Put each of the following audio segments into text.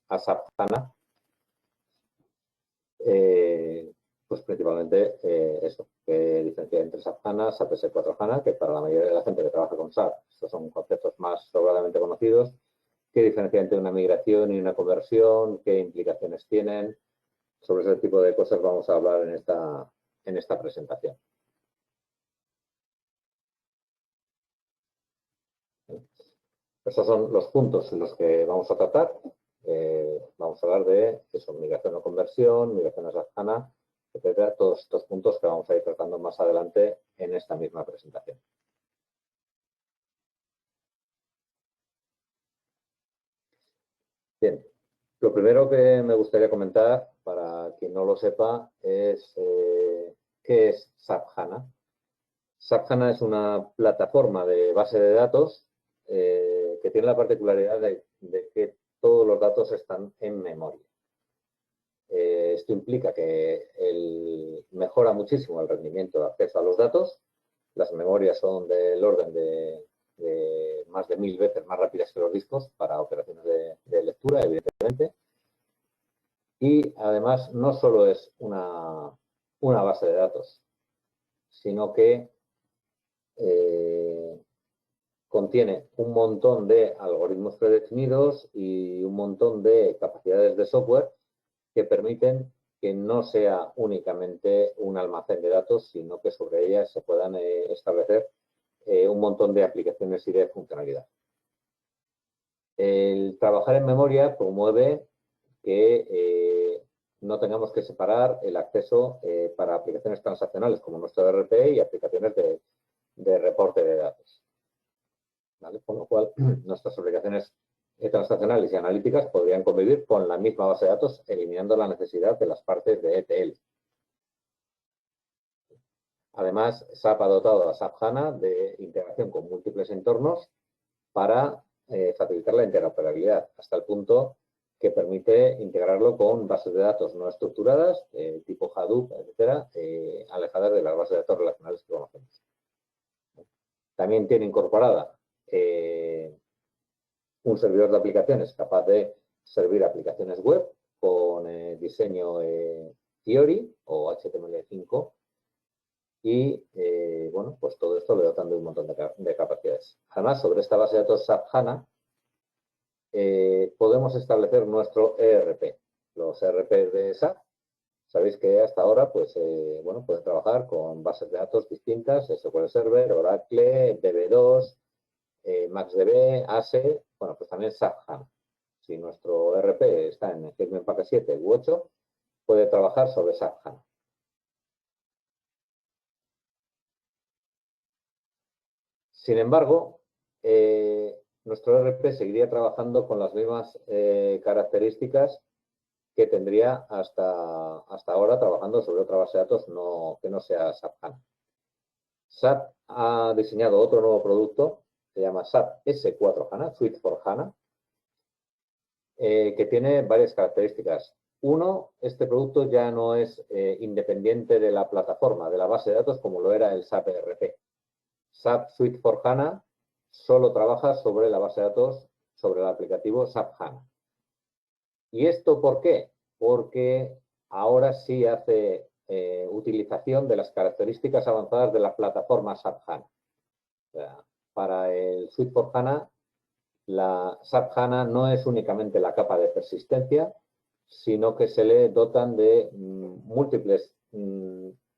a SAP HANA, pues principalmente eso, que diferencia entre SAP HANA, SAP S4 HANA, que para la mayoría de la gente que trabaja con SAP, estos son conceptos más sobradamente conocidos, qué diferencia entre una migración y una conversión, qué implicaciones tienen. Sobre ese tipo de cosas vamos a hablar en esta presentación. Estos son los puntos en los que vamos a tratar. Vamos a hablar de eso, migración o conversión, migración a SAP HANA, etcétera. Todos estos puntos que vamos a ir tratando más adelante en esta misma presentación. Bien, lo primero que me gustaría comentar, para quien no lo sepa, es qué es SAP HANA. SAP HANA es una plataforma de base de datos que tiene la particularidad de que todos los datos están en memoria. Esto implica que mejora muchísimo el rendimiento de acceso a los datos. Las memorias son del orden de más de 1000 veces más rápidas que los discos para operaciones de lectura, evidentemente. Y además no solo es una base de datos, sino que contiene un montón de algoritmos predefinidos y un montón de capacidades de software que permiten que no sea únicamente un almacén de datos, sino que sobre ellas se puedan establecer un montón de aplicaciones y de funcionalidad. El trabajar en memoria promueve que no tengamos que separar el acceso para aplicaciones transaccionales como nuestro ERP y aplicaciones de reporte de datos. ¿Vale? Con lo cual, nuestras aplicaciones transaccionales y analíticas podrían convivir con la misma base de datos, eliminando la necesidad de las partes de ETL. Además, SAP ha dotado a SAP HANA de integración con múltiples entornos para facilitar la interoperabilidad, hasta el punto que permite integrarlo con bases de datos no estructuradas, tipo Hadoop, etcétera, alejadas de las bases de datos relacionales que conocemos. También tiene incorporada un servidor de aplicaciones capaz de servir aplicaciones web con diseño Fiori o HTML5 y, bueno, pues todo esto le dotan de un montón de capacidades. Además, sobre esta base de datos SAP HANA podemos establecer nuestro ERP. Los ERP de SAP, sabéis que hasta ahora, pues, bueno, pueden trabajar con bases de datos distintas, SQL Server, Oracle, DB2, MaxDB, ASE, bueno, pues también SAP HANA. Si nuestro ERP está en Hickman-Packard 7 u 8, puede trabajar sobre SAP HANA. Sin embargo, nuestro ERP seguiría trabajando con las mismas características que tendría hasta ahora trabajando sobre otra base de datos que no sea SAP HANA. SAP ha diseñado otro nuevo producto, se llama SAP S4 HANA, Suite for HANA, que tiene varias características. Uno, este producto ya no es independiente de la plataforma, de la base de datos, como lo era el SAP ERP. SAP Suite for HANA solo trabaja sobre la base de datos, sobre el aplicativo SAP HANA. ¿Y esto por qué? Porque ahora sí hace utilización de las características avanzadas de la plataforma SAP HANA. O sea, para el Suite for HANA, la SAP HANA no es únicamente la capa de persistencia, sino que se le dotan de múltiples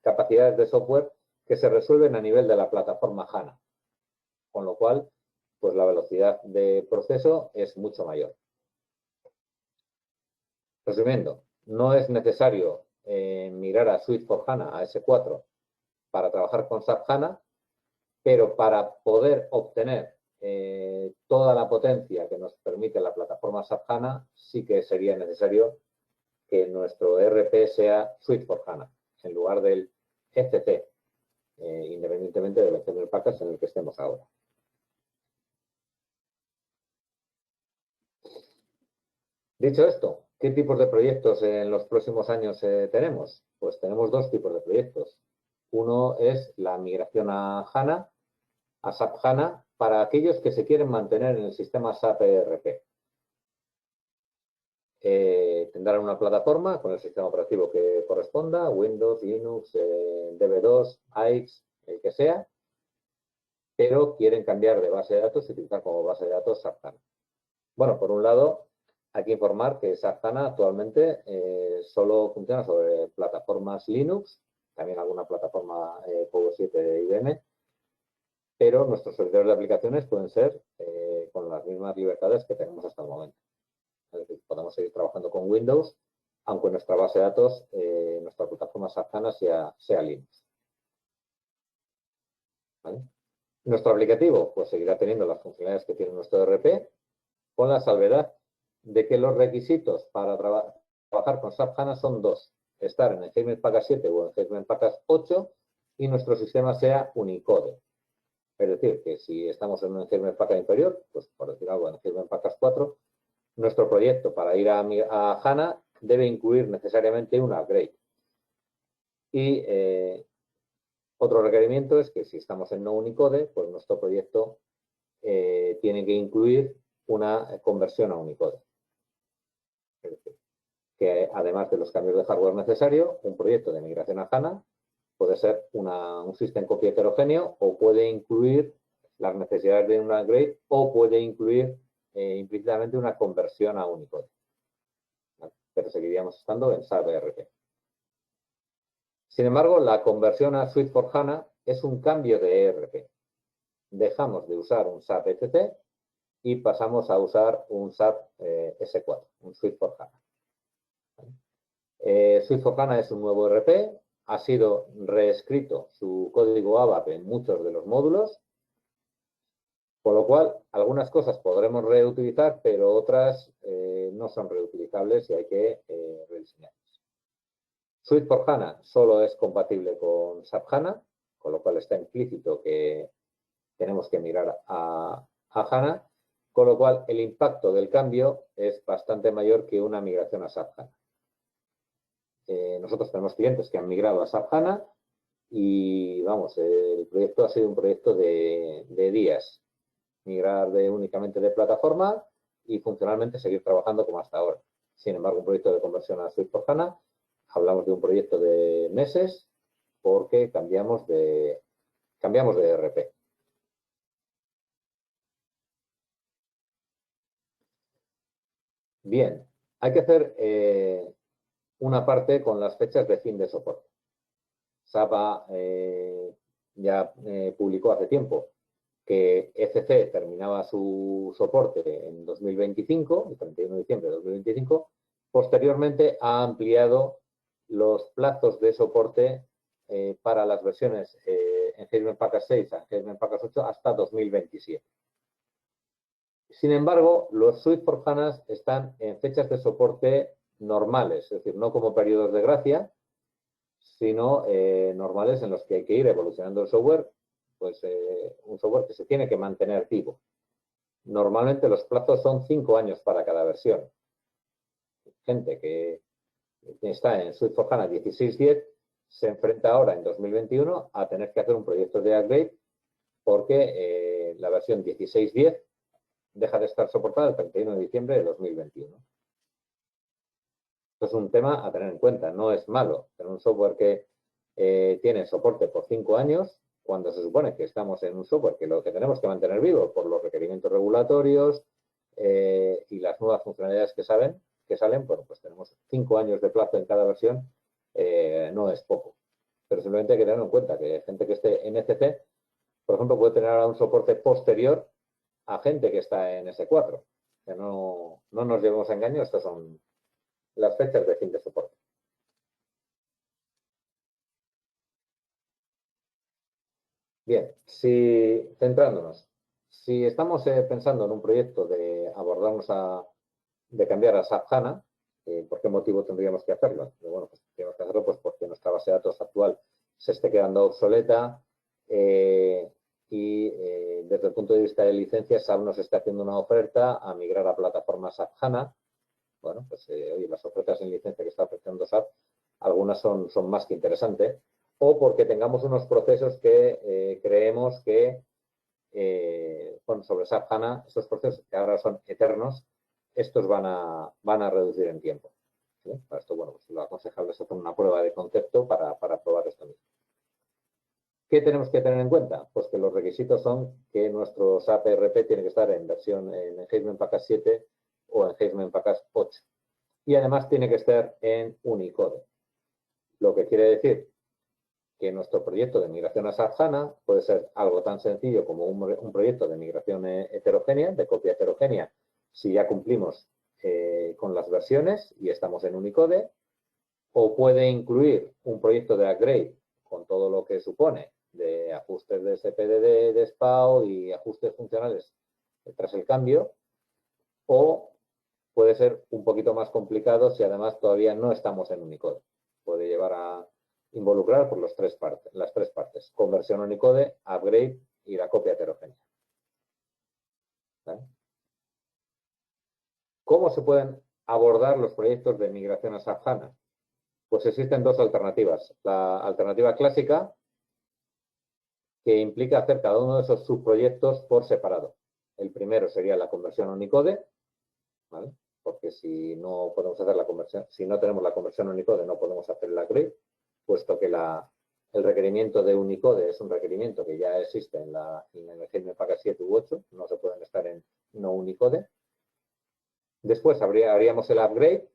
capacidades de software que se resuelven a nivel de la plataforma HANA. Con lo cual, pues la velocidad de proceso es mucho mayor. Resumiendo, no es necesario migrar a Suite for HANA, a S4, para trabajar con SAP HANA, pero para poder obtener toda la potencia que nos permite la plataforma SAP HANA, sí que sería necesario que nuestro ERP sea Suite for HANA, en lugar del ECC, independientemente del Hickman-Packard en el que estemos ahora. Dicho esto, ¿qué tipos de proyectos en los próximos años tenemos? Pues tenemos dos tipos de proyectos. Uno es la migración a HANA, a SAP HANA, para aquellos que se quieren mantener en el sistema SAP ERP. tendrán una plataforma con el sistema operativo que corresponda, Windows, Linux, DB2, AIX, el que sea, pero quieren cambiar de base de datos y utilizar como base de datos SAP HANA. Bueno, por un lado, hay que informar que SAP HANA actualmente solo funciona sobre plataformas Linux, también alguna plataforma Power 7 de IBM, pero nuestros servidores de aplicaciones pueden ser con las mismas libertades que tenemos hasta el momento. Es decir, podemos seguir trabajando con Windows, aunque nuestra base de datos, nuestra plataforma SAP HANA sea Linux. ¿Vale? Nuestro aplicativo pues seguirá teniendo las funcionalidades que tiene nuestro ERP, con la salvedad de que los requisitos para trabajar con SAP HANA son dos: estar en Enhancement Package 7 o en Enhancement Package 8 y nuestro sistema sea Unicode. Es decir, que si estamos en un Enhancement Package inferior, pues por decir algo, en Enhancement Package 4, nuestro proyecto para ir a HANA debe incluir necesariamente un upgrade. Y otro requerimiento es que si estamos en no Unicode, pues nuestro proyecto tiene que incluir una conversión a Unicode. Es decir, que además de los cambios de hardware necesarios, un proyecto de migración a HANA puede ser un system copy heterogéneo o puede incluir las necesidades de un upgrade o puede incluir implícitamente una conversión a Unicode. ¿Vale? Pero seguiríamos estando en SAP ERP. Sin embargo, la conversión a Suite for HANA es un cambio de ERP. Dejamos de usar un SAP ECC y pasamos a usar un SAP S4, un Suite for HANA. ¿Vale? Suite for HANA es un nuevo ERP, ha sido reescrito su código ABAP en muchos de los módulos, con lo cual algunas cosas podremos reutilizar, pero otras no son reutilizables y hay que rediseñarlas. Suite for HANA solo es compatible con SAP HANA, con lo cual está implícito que tenemos que migrar a HANA, con lo cual el impacto del cambio es bastante mayor que una migración a SAP HANA. Nosotros tenemos clientes que han migrado a SAP HANA y, vamos, el proyecto ha sido un proyecto de días. Migrar únicamente de plataforma y funcionalmente seguir trabajando como hasta ahora. Sin embargo, un proyecto de conversión a Suite for HANA, hablamos de un proyecto de meses porque cambiamos de ERP. Bien, hay que hacer una parte con las fechas de fin de soporte. SAP ya publicó hace tiempo que ECC terminaba su soporte en 2025, el 31 de diciembre de 2025. Posteriormente ha ampliado los plazos de soporte para las versiones Enhancement Package 6 a Enhancement Package 8 hasta 2027. Sin embargo, los Suite for HANA están en fechas de soporte normales, es decir, no como periodos de gracia, sino normales en los que hay que ir evolucionando el software, pues un software que se tiene que mantener vivo. Normalmente los plazos son 5 años para cada versión. Gente que está en Suite for HANA 16.10 se enfrenta ahora en 2021 a tener que hacer un proyecto de upgrade porque la versión 16.10 deja de estar soportada el 31 de diciembre de 2021. Esto es un tema a tener en cuenta. No es malo tener un software que tiene soporte por 5 años cuando se supone que estamos en un software que lo que tenemos que mantener vivo por los requerimientos regulatorios y las nuevas funcionalidades que salen, bueno, pues tenemos 5 años de plazo en cada versión, no es poco. Pero simplemente hay que tener en cuenta que gente que esté en ECC, por ejemplo, puede tener ahora un soporte posterior a gente que está en S4. Que no nos llevemos a engaño, estas son las fechas de fin de soporte. Bien, centrándonos, si estamos pensando en un proyecto de de cambiar a SAP HANA, ¿por qué motivo tendríamos que hacerlo? Bueno, pues tenemos que hacerlo pues porque nuestra base de datos actual se esté quedando obsoleta y desde el punto de vista de licencias SAP nos está haciendo una oferta a migrar a plataformas SAP HANA. Bueno, pues oye, las ofertas en licencia que está ofreciendo SAP, algunas son más que interesantes, o porque tengamos unos procesos que creemos que, bueno, sobre SAP HANA, estos procesos que ahora son eternos, estos van a reducir en tiempo. ¿Sí? Para esto, bueno, pues lo aconsejable es hacer una prueba de concepto para probar esto mismo. ¿Qué tenemos que tener en cuenta? Pues que los requisitos son que nuestro SAP ERP tiene que estar en versión en Engagement Package 7 o en Engagement Package 8. Y además tiene que estar en Unicode. Lo que quiere decir que nuestro proyecto de migración a SAP HANA puede ser algo tan sencillo como un proyecto de migración heterogénea, de copia heterogénea, si ya cumplimos con las versiones y estamos en Unicode, o puede incluir un proyecto de upgrade con todo lo que supone de ajustes de SPDD, de SPAO y ajustes funcionales tras el cambio, o puede ser un poquito más complicado si además todavía no estamos en Unicode. Puede llevar a involucrar por las tres partes, conversión Unicode, upgrade y la copia heterogénea. ¿Vale? ¿Cómo se pueden abordar los proyectos de migración a SAP HANA? Pues existen dos alternativas. La alternativa clásica, que implica hacer cada uno de esos subproyectos por separado. El primero sería la conversión Unicode, ¿vale? Porque si no podemos hacer la conversión, si no tenemos la conversión Unicode, no podemos hacer el upgrade, puesto que el requerimiento de Unicode es un requerimiento que ya existe en el Engagement Package 7 u 8, no se pueden estar en no Unicode. Después haríamos el upgrade,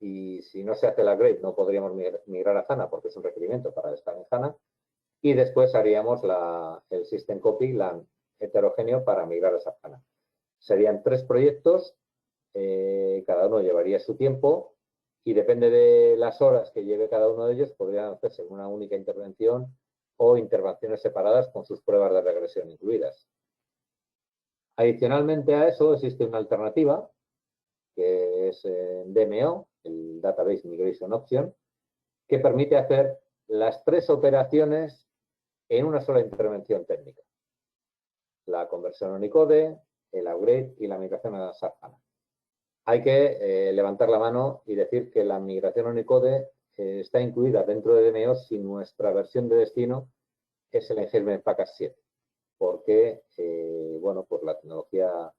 y si no se hace el upgrade no podríamos migrar a HANA porque es un requerimiento para estar en HANA. Y después haríamos el System Copy LAN heterogéneo para migrar a SAP HANA. Serían tres proyectos, cada uno llevaría su tiempo y depende de las horas que lleve cada uno de ellos, podrían hacerse una única intervención o intervenciones separadas con sus pruebas de regresión incluidas. Adicionalmente a eso existe una alternativa que es DMO, el Database Migration Option, que permite hacer las tres operaciones en una sola intervención técnica. La conversión Unicode, el upgrade y la migración a SAP HANA. Hay que levantar la mano y decir que la migración Unicode está incluida dentro de DMO si nuestra versión de destino es el Engagement Package 7. Porque, bueno, pues la tecnología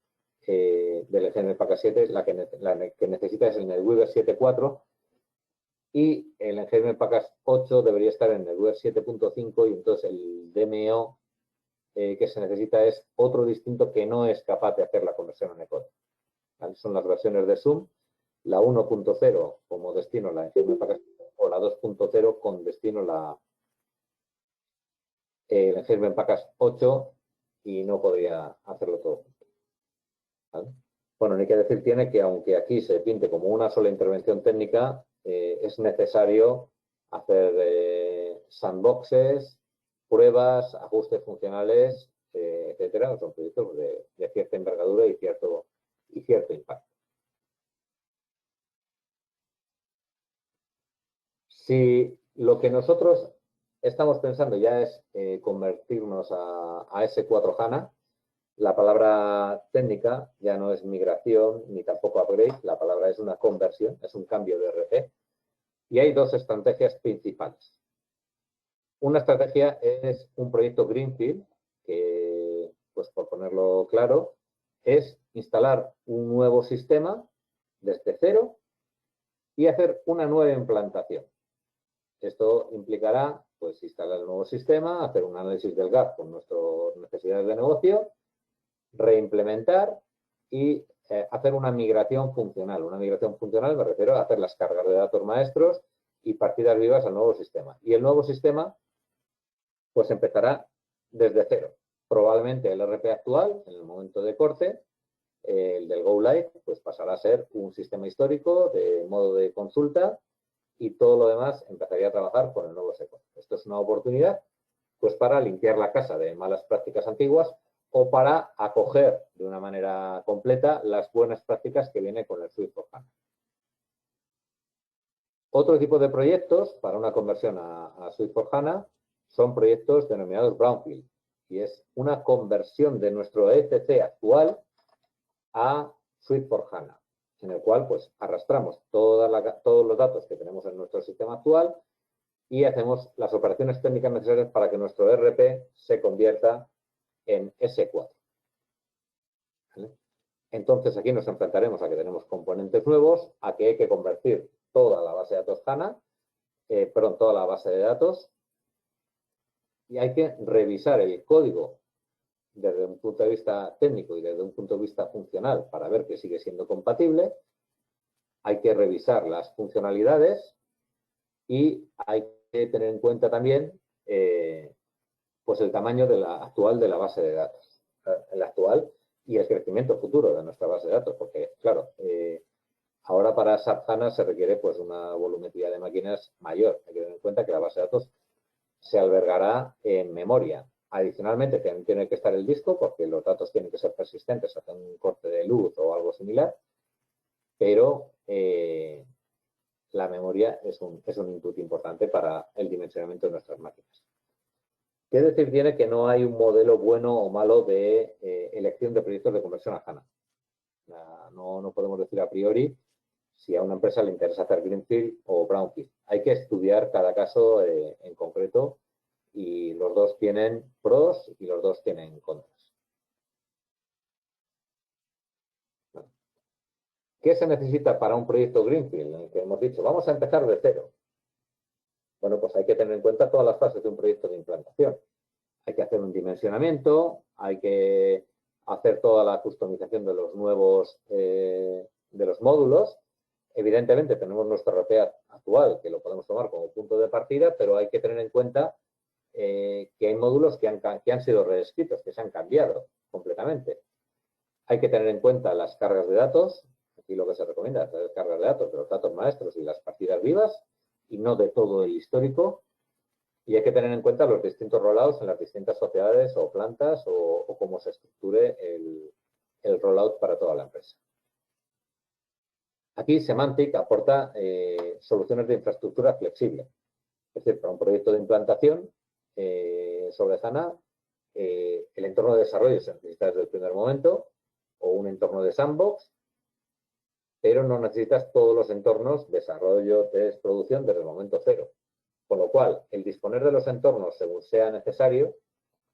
del Engagement Package 7 la que necesita es el NetWeaver 7.4 y el Engagement Package 8 debería estar en el NetWeaver 7.5 y entonces el DMO que se necesita es otro distinto que no es capaz de hacer la conversión a Unicode. ¿Vale? Son las versiones de Zoom, la 1.0 como destino la Engagement Package o la 2.0 con destino el Engagement Package 8 y no podría hacerlo todo. ¿Vale? Bueno, ni que decir tiene que aunque aquí se pinte como una sola intervención técnica, es necesario hacer sandboxes, pruebas, ajustes funcionales, etcétera. Son proyectos de cierta envergadura y cierto impacto. Si lo que nosotros estamos pensando ya es convertirnos a S4 HANA, la palabra técnica ya no es migración ni tampoco upgrade, la palabra es una conversión, es un cambio de ERP. Y hay dos estrategias principales. Una estrategia es un proyecto Greenfield, que, pues por ponerlo claro, es instalar un nuevo sistema desde cero y hacer una nueva implantación. Esto implicará, pues, instalar el nuevo sistema, hacer un análisis del gap con nuestras necesidades de negocio, reimplementar y hacer una migración funcional. Una migración funcional me refiero a hacer las cargas de datos maestros y partidas vivas al nuevo sistema. Y el nuevo sistema, pues empezará desde cero. Probablemente el RP actual, en el momento de corte, el del Go Live, pues pasará a ser un sistema histórico de modo de consulta y todo lo demás empezaría a trabajar con el nuevo SECO. Esto es una oportunidad, pues para limpiar la casa de malas prácticas antiguas o para acoger de una manera completa las buenas prácticas que viene con el Suite4HANA. Otro tipo de proyectos para una conversión a Suite4HANA son proyectos denominados Brownfield, y es una conversión de nuestro ECC actual a Suite4HANA, en el cual pues arrastramos todos los datos que tenemos en nuestro sistema actual y hacemos las operaciones técnicas necesarias para que nuestro ERP se convierta en S4. ¿Vale? Entonces aquí nos enfrentaremos a que tenemos componentes nuevos, a que hay que convertir toda la base de datos HANA, toda la base de datos, y hay que revisar el código desde un punto de vista técnico y desde un punto de vista funcional para ver que sigue siendo compatible. Hay que revisar las funcionalidades y hay que tener en cuenta también pues el tamaño actual de la base de datos, el actual y el crecimiento futuro de nuestra base de datos, porque claro, ahora para SAP HANA se requiere pues una volumetría de máquinas mayor. Hay que tener en cuenta que la base de datos se albergará en memoria. Adicionalmente, tiene que estar el disco porque los datos tienen que ser persistentes hasta un corte de luz o algo similar, pero la memoria es un input importante para el dimensionamiento de nuestras máquinas. ¿Qué decir tiene que no hay un modelo bueno o malo de elección de proyectos de conversión a HANA? No podemos decir a priori si a una empresa le interesa hacer Greenfield o Brownfield. Hay que estudiar cada caso en concreto y los dos tienen pros y los dos tienen contras. ¿Qué se necesita para un proyecto Greenfield? En el que hemos dicho, vamos a empezar de cero. Bueno, pues hay que tener en cuenta todas las fases de un proyecto de implantación. Hay que hacer un dimensionamiento, hay que hacer toda la customización de los nuevos de los módulos. Evidentemente tenemos nuestro RP actual, que lo podemos tomar como punto de partida, pero hay que tener en cuenta que hay módulos que han sido reescritos, que se han cambiado completamente. Hay que tener en cuenta las cargas de datos. Aquí lo que se recomienda es hacer cargas de datos de los datos maestros y las partidas vivas, y no de todo el histórico. Y hay que tener en cuenta los distintos rollouts en las distintas sociedades o plantas o cómo se estructure el rollout para toda la empresa. Aquí Semantic aporta soluciones de infraestructura flexible. Es decir, para un proyecto de implantación sobre HANA, el entorno de desarrollo se necesita desde el primer momento, o un entorno de sandbox, pero no necesitas todos los entornos, desarrollo, test, producción, desde el momento cero. Con lo cual, el disponer de los entornos según sea necesario,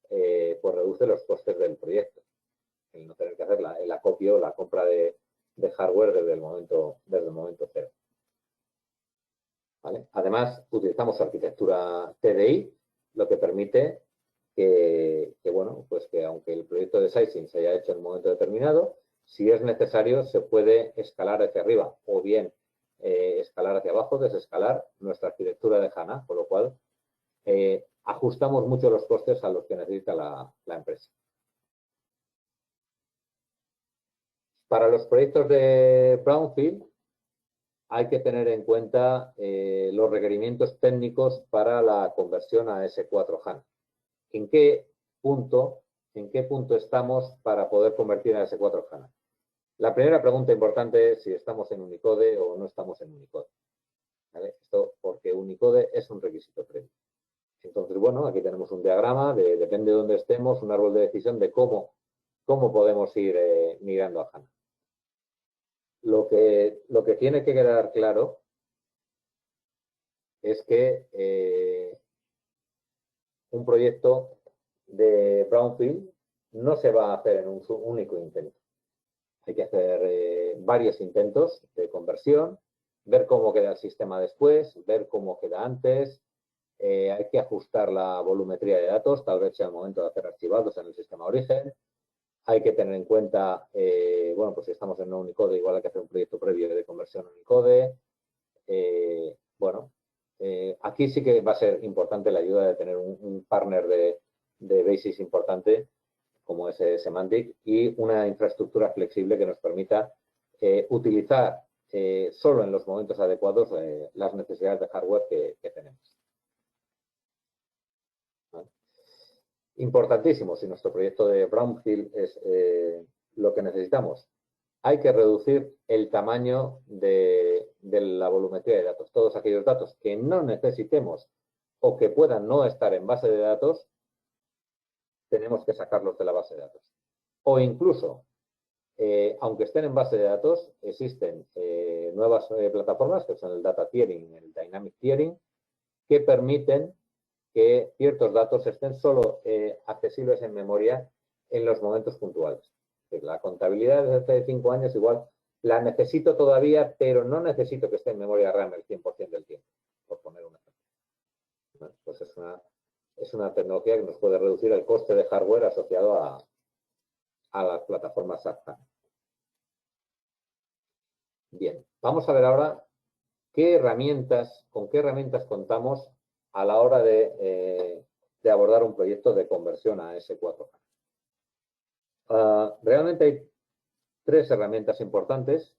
pues reduce los costes del proyecto. El no tener que hacer el acopio o la compra de hardware desde el momento cero. ¿Vale? Además, utilizamos arquitectura TDI, lo que permite bueno, pues que aunque el proyecto de sizing se haya hecho en un momento determinado, si es necesario se puede escalar hacia arriba o bien escalar hacia abajo, desescalar nuestra arquitectura de HANA, con lo cual ajustamos mucho los costes a los que necesita la empresa. Para los proyectos de Brownfield hay que tener en cuenta los requerimientos técnicos para la conversión a S4 HANA. ¿En qué punto estamos para poder convertir a S4 HANA? La primera pregunta importante es si estamos en Unicode o no estamos en Unicode. ¿Vale? Esto porque Unicode es un requisito previo. Entonces, bueno, aquí tenemos un diagrama, depende de dónde estemos, un árbol de decisión de cómo podemos ir migrando a HANA. Lo que tiene que quedar claro es que un proyecto de Brownfield no se va a hacer en un único intento. Hay que hacer varios intentos de conversión, ver cómo queda el sistema después, ver cómo queda antes. Hay que ajustar la volumetría de datos, tal vez sea el momento de hacer archivados en el sistema origen. Hay que tener en cuenta, bueno, pues si estamos en no Unicode, igual hay que hacer un proyecto previo de conversión a Unicode. Bueno, aquí sí que va a ser importante la ayuda de tener un partner de Basis importante, como es Semantic, y una infraestructura flexible que nos permita utilizar solo en los momentos adecuados las necesidades de hardware que tenemos. ¿Vale? Importantísimo, si nuestro proyecto de Brownfield es lo que necesitamos, hay que reducir el tamaño de la volumetría de datos. Todos aquellos datos que no necesitemos o que puedan no estar en base de datos, tenemos que sacarlos de la base de datos. O incluso, aunque estén en base de datos, existen nuevas plataformas, que son el Data Tiering, el Dynamic Tiering, que permiten que ciertos datos estén solo accesibles en memoria en los momentos puntuales. La contabilidad desde hace 5 años igual la necesito todavía, pero no necesito que esté en memoria RAM el 100% del tiempo, por poner un ejemplo. Bueno, pues es una tecnología que nos puede reducir el coste de hardware asociado a las plataformas SAP HANA. Bien, vamos a ver ahora con qué herramientas contamos a la hora de abordar un proyecto de conversión a S4 HANA. Realmente hay 3 herramientas importantes.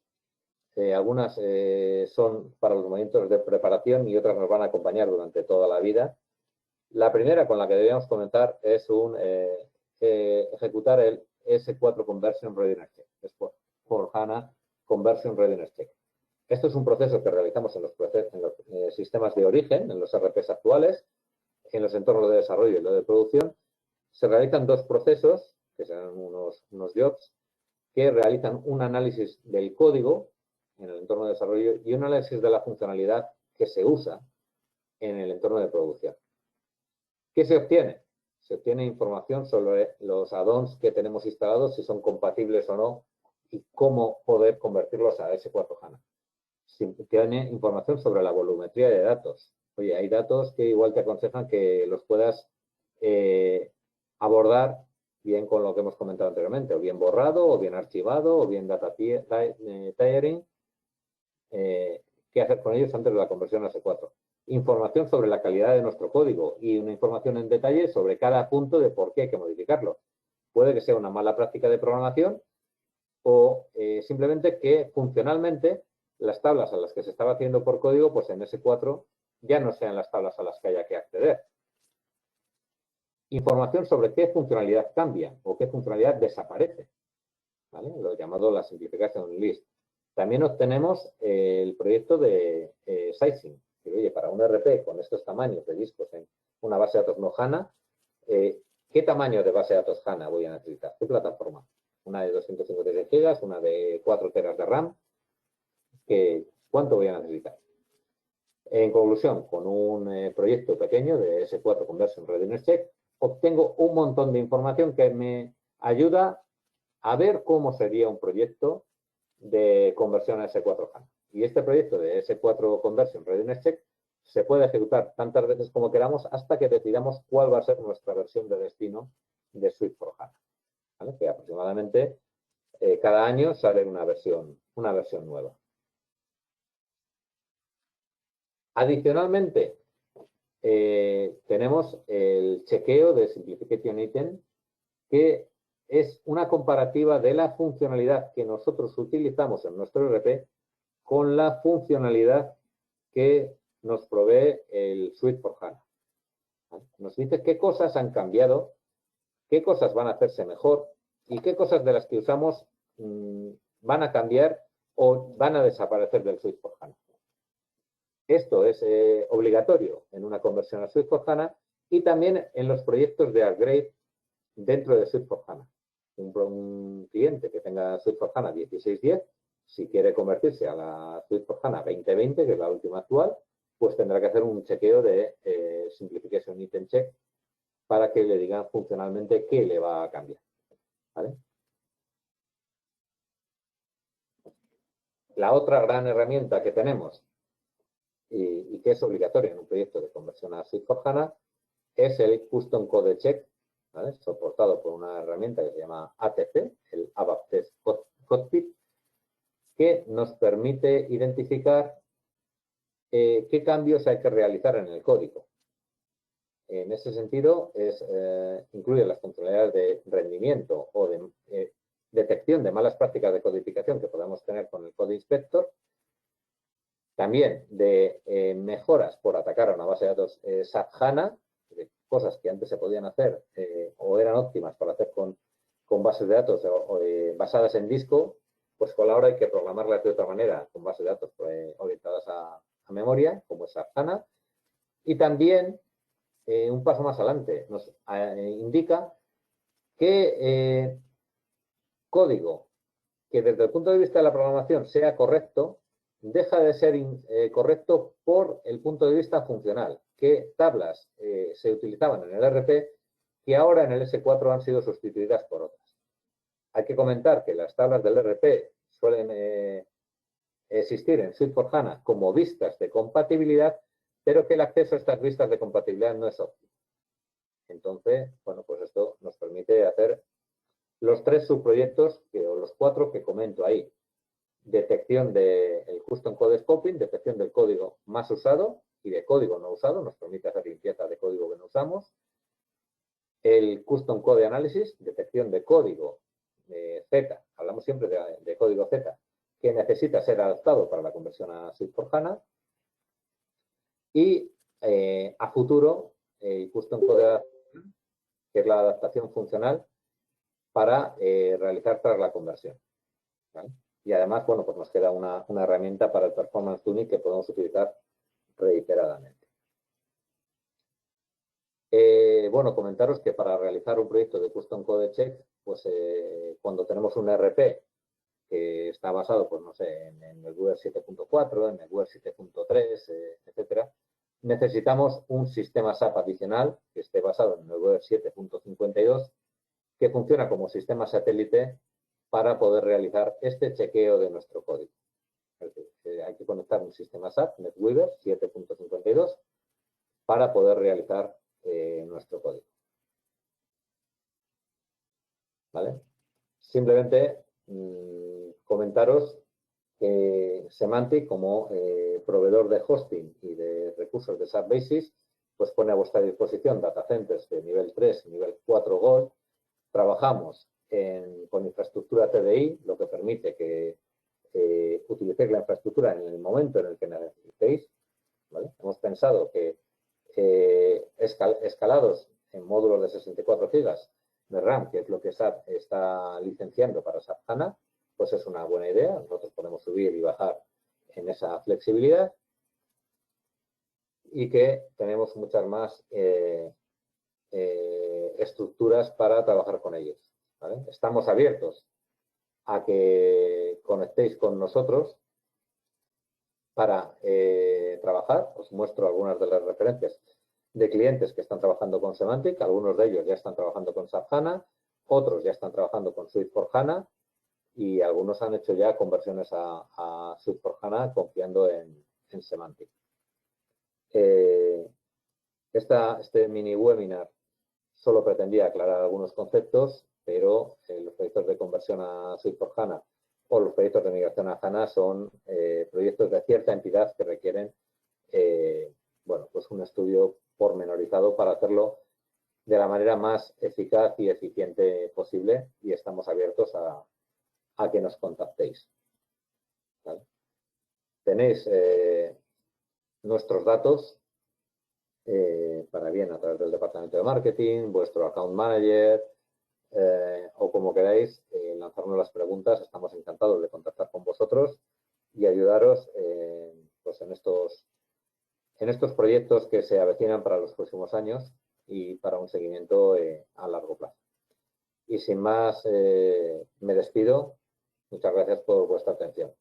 Algunas son para los momentos de preparación y otras nos van a acompañar durante toda la vida. La primera con la que debemos comenzar es ejecutar el S4 Conversion Readiness Check, S4 HANA Conversion Readiness Check. Esto es un proceso que realizamos en los sistemas de origen, en los RPs actuales, en los entornos de desarrollo y de producción. Se realizan 2 procesos, que serán unos jobs, que realizan un análisis del código en el entorno de desarrollo y un análisis de la funcionalidad que se usa en el entorno de producción. ¿Qué se obtiene? Se obtiene información sobre los add-ons que tenemos instalados, si son compatibles o no, y cómo poder convertirlos a S4 HANA. Se obtiene información sobre la volumetría de datos. Oye, hay datos que igual te aconsejan que los puedas abordar bien con lo que hemos comentado anteriormente, o bien borrado, o bien archivado, o bien data tiering. ¿Qué hacer con ellos antes de la conversión a S4? Información sobre la calidad de nuestro código y una información en detalle sobre cada punto de por qué hay que modificarlo. Puede que sea una mala práctica de programación o simplemente que funcionalmente las tablas a las que se estaba haciendo por código, pues en S4 ya no sean las tablas a las que haya que acceder. Información sobre qué funcionalidad cambia o qué funcionalidad desaparece, ¿vale? Lo llamado la simplification list. También obtenemos el proyecto de sizing. Que, oye, para un RP con estos tamaños de discos en una base de datos no HANA, ¿qué tamaño de base de datos HANA voy a necesitar? ¿Qué plataforma? Una de 256 GB, una de 4 teras de RAM. ¿Cuánto voy a necesitar? En conclusión, con un proyecto pequeño de S4 Conversion Readiness Check, obtengo un montón de información que me ayuda a ver cómo sería un proyecto de conversión a S4 HANA. Y este proyecto de S4 Conversion Readiness Check se puede ejecutar tantas veces como queramos hasta que decidamos cuál va a ser nuestra versión de destino de Suite for HANA. ¿Vale? Que aproximadamente cada año sale una versión nueva. Adicionalmente, tenemos el chequeo de Simplification Item, que es una comparativa de la funcionalidad que nosotros utilizamos en nuestro RP con la funcionalidad que nos provee el Suite for HANA. Nos dice qué cosas han cambiado, qué cosas van a hacerse mejor y qué cosas de las que usamos van a cambiar o van a desaparecer del Suite for HANA. Esto es obligatorio en una conversión a Suite for HANA y también en los proyectos de upgrade dentro de Suite for HANA. Un cliente que tenga Suite for HANA 16.10, si quiere convertirse a la Suite for HANA 2020, que es la última actual, pues tendrá que hacer un chequeo de Simplification Item Check para que le digan funcionalmente qué le va a cambiar. ¿Vale? La otra gran herramienta que tenemos y que es obligatoria en un proyecto de conversión a Suite for HANA es el Custom Code Check, ¿vale? Soportado por una herramienta que se llama ATC, el ABAP Test Cockpit, que nos permite identificar qué cambios hay que realizar en el código. En ese sentido, incluye las funcionalidades de rendimiento o de detección de malas prácticas de codificación que podamos tener con el Code Inspector, también de mejoras por atacar a una base de datos SAP HANA, de cosas que antes se podían hacer o eran óptimas para hacer con bases de datos basadas en disco, pues con la hora hay que programarlas de otra manera, con bases de datos orientadas a memoria, como es SAP HANA. Y también, un paso más adelante, nos indica que código que desde el punto de vista de la programación sea correcto, deja de ser correcto por el punto de vista funcional, que tablas se utilizaban en el RP que ahora en el S4 han sido sustituidas por otras. Hay que comentar que las tablas del ERP suelen existir en Suite4HANA como vistas de compatibilidad, pero que el acceso a estas vistas de compatibilidad no es óptimo. Entonces, bueno, pues esto nos permite hacer los 3 subproyectos, o los 4 que comento ahí. Detección del Custom Code Scoping, detección del código más usado y de código no usado, nos permite hacer limpieza de código que no usamos. El Custom Code Analysis, detección de código Z, hablamos siempre de código Z, que necesita ser adaptado para la conversión a Suite4HANA. Y a futuro, el Custom Code Adaptation, que es la adaptación funcional para realizar tras la conversión. ¿Vale? Y además, bueno, pues nos queda una herramienta para el Performance Tuning que podemos utilizar reiteradamente. Bueno, comentaros que para realizar un proyecto de Custom Code Check, pues cuando tenemos un ERP que está basado, pues no sé, en el Web 7.4, en el Web 7.3, etcétera, necesitamos un sistema SAP adicional que esté basado en el Web 7.52 que funciona como sistema satélite para poder realizar este chequeo de nuestro código. Es decir, hay que conectar un sistema SAP NetWeaver 7.52 para poder realizar nuestro código. ¿Vale? Simplemente comentaros que Semantic, como proveedor de hosting y de recursos de SAP Basis, pues pone a vuestra disposición data centers de nivel 3 y nivel 4 Gold. Trabajamos con infraestructura TDI, lo que permite que utilicéis la infraestructura en el momento en el que necesitéis. ¿Vale? Hemos pensado que escalados en módulos de 64 GB de RAM, que es lo que SAP está licenciando para SAP HANA, pues es una buena idea. Nosotros podemos subir y bajar en esa flexibilidad y que tenemos muchas más estructuras para trabajar con ellos. ¿Vale? Estamos abiertos a que conectéis con nosotros para trabajar. Os muestro algunas de las referencias de clientes que están trabajando con Semantic. Algunos de ellos ya están trabajando con SAP HANA, otros ya están trabajando con Suite4HANA y algunos han hecho ya conversiones a Suite4HANA confiando en Semantic. Este mini webinar solo pretendía aclarar algunos conceptos, pero los proyectos de conversión a Suite4HANA o los proyectos de migración a HANA son proyectos de cierta entidad que requieren bueno, pues un estudio pormenorizado para hacerlo de la manera más eficaz y eficiente posible y estamos abiertos a que nos contactéis. ¿Vale? Tenéis nuestros datos para bien a través del departamento de marketing, vuestro account manager o como queráis lanzarnos las preguntas. Estamos encantados de contactar con vosotros y ayudaros pues en estos proyectos que se avecinan para los próximos años y para un seguimiento a largo plazo. Y sin más, me despido. Muchas gracias por vuestra atención.